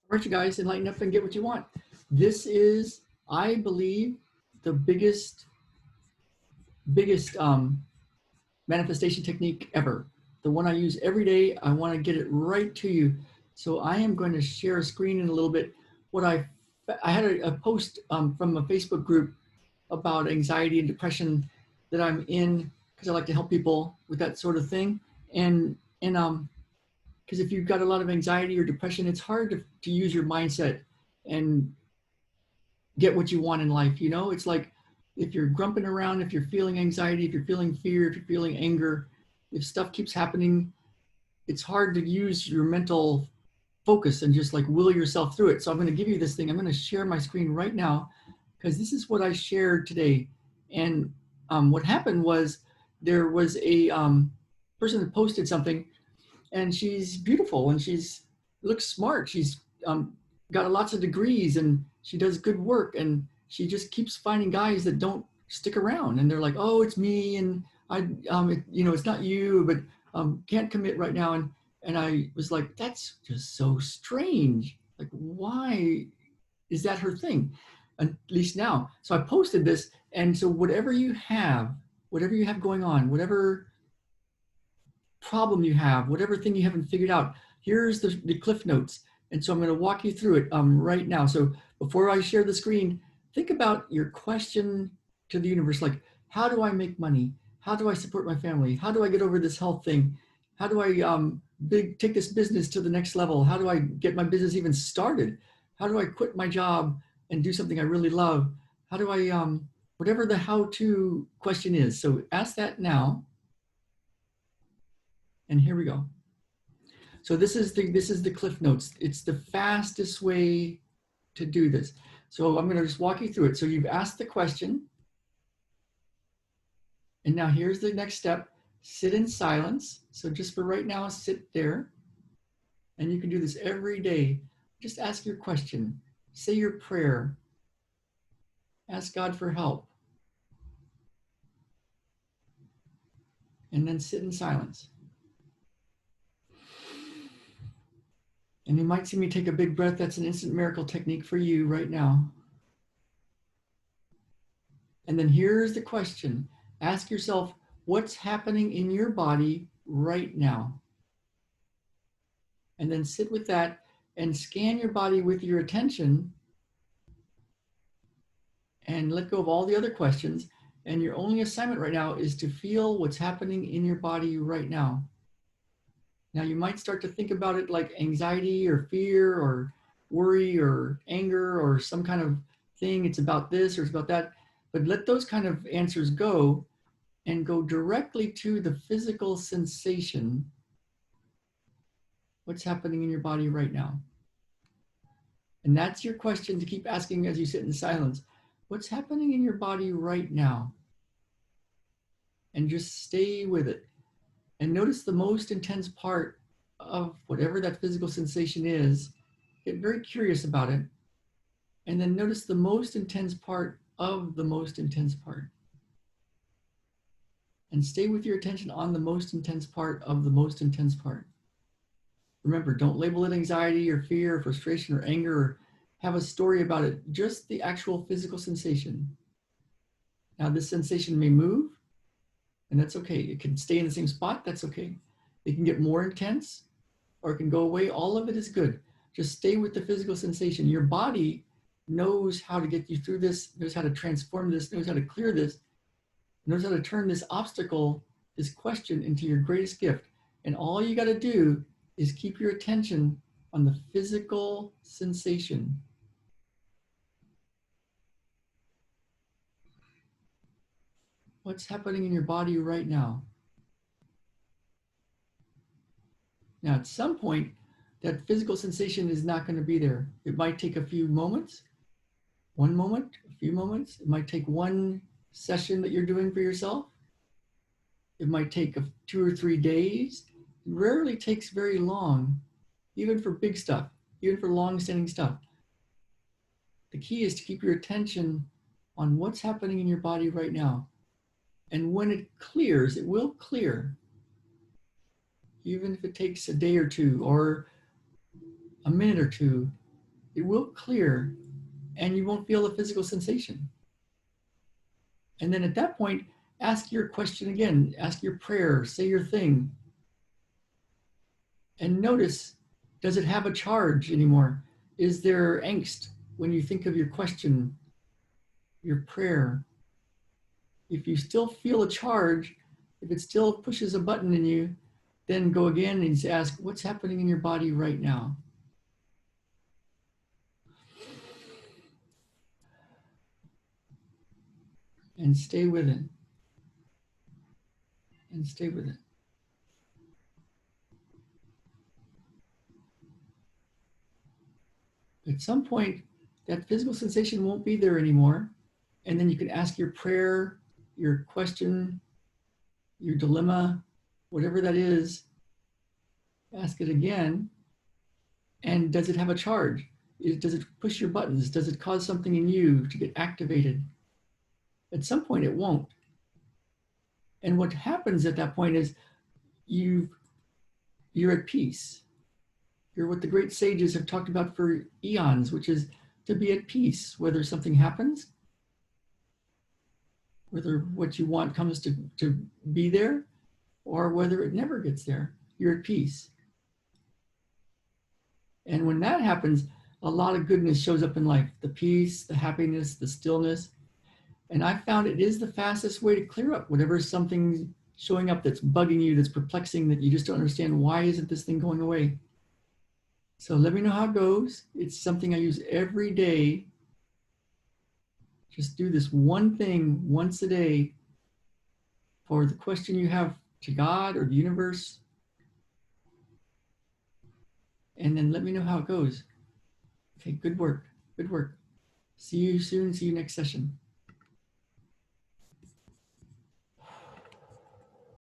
All right, you guys, enlighten up and get what you want. This is, I believe, the biggest manifestation technique ever. The one I use every day. I want to get it right to you. So I am going to share a screen in a little bit. What I had a post from a Facebook group about anxiety and depression that I'm in because I like to help people with that sort of thing. And because if you've got a lot of anxiety or depression, it's hard to use your mindset and get what you want in life. You know, it's like if you're grumping around, if you're feeling anxiety, if you're feeling fear, if you're feeling anger, if stuff keeps happening, it's hard to use your mental focus and just like will yourself through it. So I'm going to give you this thing. I'm going to share my screen right now because this is what I shared today. And what happened was there was a person that posted something, and she's beautiful and she's looks smart. She's got lots of degrees and she does good work, and she just keeps finding guys that don't stick around, and they're like, oh, it's me, and it's not you, but can't commit right now. And I was like, that's just so strange. Like, why is that her thing? At least now. So I posted this, and so whatever you have going on, whatever problem you have, whatever thing you haven't figured out, here's the cliff notes. And so I'm going to walk you through it right now. So before I share the screen, think about your question to the universe, like, how do I make money? How do I support my family? How do I get over this health thing? How do I take this business to the next level? How do I get my business even started? How do I quit my job and do something I really love? How do I, whatever the how-to question is. So ask that now. And here we go. So this is the cliff notes. It's the fastest way to do this. So I'm going to just walk you through it. So you've asked the question. And now here's the next step. Sit in silence. So just for right now, sit there. And you can do this every day. Just ask your question. Say your prayer. Ask God for help. And then sit in silence. And you might see me take a big breath. That's an instant miracle technique for you right now. And then here's the question. Ask yourself, what's happening in your body right now? And then sit with that and scan your body with your attention and let go of all the other questions. And your only assignment right now is to feel what's happening in your body right now. Now you might start to think about it like anxiety or fear or worry or anger or some kind of thing. It's about this or it's about that. But let those kind of answers go and go directly to the physical sensation. What's happening in your body right now? And that's your question to keep asking as you sit in silence. What's happening in your body right now? And just stay with it. And notice the most intense part of whatever that physical sensation is. Get very curious about it. And then notice the most intense part of the most intense part. And stay with your attention on the most intense part of the most intense part. Remember, don't label it anxiety or fear or frustration or anger or have a story about it. Just the actual physical sensation. Now, this sensation may move, and that's okay. It can stay in the same spot. That's okay. It can get more intense or it can go away. All of it is good. Just stay with the physical sensation. Your body knows how to get you through this, knows how to transform this, knows how to clear this, knows how to turn this obstacle, this question, into your greatest gift. And all you got to do is keep your attention on the physical sensation. What's happening in your body right now? Now, at some point, that physical sensation is not going to be there. It might take a few moments, 1 moment, a few moments. It might take one session that you're doing for yourself. It might take 2 or 3 days. It rarely takes very long, even for big stuff, even for long-standing stuff. The key is to keep your attention on what's happening in your body right now. And when it clears, it will clear. Even if it takes a day or two or a minute or two, it will clear and you won't feel the physical sensation. And then at that point, ask your question again, ask your prayer, say your thing. And notice, does it have a charge anymore? Is there angst when you think of your question, your prayer? If you still feel a charge, if it still pushes a button in you, then go again and ask, what's happening in your body right now? And stay with it. And stay with it. At some point, that physical sensation won't be there anymore. And then you can ask your prayer, your question, your dilemma, whatever that is, ask it again. And does it have a charge? Does it push your buttons? Does it cause something in you to get activated? At some point, it won't. And what happens at that point is you're at peace. You're what the great sages have talked about for eons, which is to be at peace, whether something happens, whether what you want comes to be there, or whether it never gets there. You're at peace. And when that happens, a lot of goodness shows up in life, the peace, the happiness, the stillness. And I found it is the fastest way to clear up whatever something showing up that's bugging you, that's perplexing, that you just don't understand. Why isn't this thing going away? So let me know how it goes. It's something I use every day. Just do this one thing once a day for the question you have to God or the universe. And then let me know how it goes. Okay, good work. Good work. See you soon. See you next session.